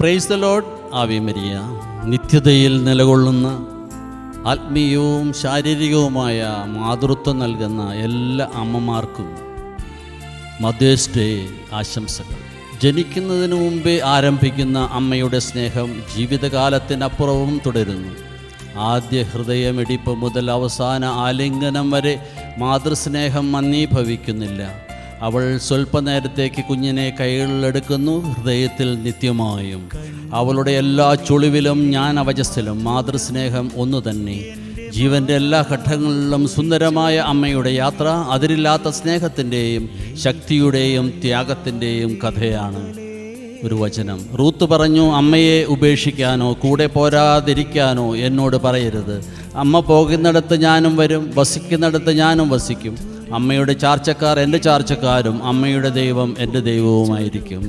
Praise the Lord. Ave Maria. നിത്യതയിൽ നിലകൊള്ളുന്ന ആത്മീയവും ശാരീരികവുമായ മാതൃത്വം നൽകുന്ന എല്ലാ അമ്മമാർക്കും മദേഴ്സ് ഡേ ആശംസകൾ. ജനിക്കുന്നതിന് മുമ്പേ ആരംഭിക്കുന്ന അമ്മയുടെ സ്നേഹം ജീവിതകാലത്തിനപ്പുറവും തുടരുന്നു. ആദ്യ ഹൃദയമിടിപ്പ് മുതൽ അവസാന ആലിംഗനം വരെ മാതൃസ്നേഹം മന്ദീഭവിക്കുന്നില്ല. അവൾ സ്വല്പനേരത്തേക്ക് കുഞ്ഞിനെ കൈകളിലെടുക്കുന്നു, ഹൃദയത്തിൽ നിത്യമായും. അവളുടെ എല്ലാ ചുളിവിലും ജ്ഞാനവചസ്സിലും മാതൃസ്നേഹം ഒന്നു തന്നെ. ജീവൻ്റെ എല്ലാ ഘട്ടങ്ങളിലും സുന്ദരമായ അമ്മയുടെ യാത്ര അതിരില്ലാത്ത സ്നേഹത്തിൻ്റെയും ശക്തിയുടെയും ത്യാഗത്തിൻ്റെയും കഥയാണ്. ഒരു വചനം റൂത്ത് പറഞ്ഞു, അമ്മയെ ഉപേക്ഷിക്കാനോ കൂടെ പോരാതിരിക്കാനോ എന്നോട് പറയരുത്. അമ്മ പോകുന്നിടത്ത് ഞാനും വരും, വസിക്കുന്നിടത്ത് ഞാനും വസിക്കും. അമ്മയുടെ ചാർച്ചക്കാർ എൻ്റെ ചാർച്ചക്കാരും അമ്മയുടെ ദൈവം എൻ്റെ ദൈവവുമായിരിക്കും.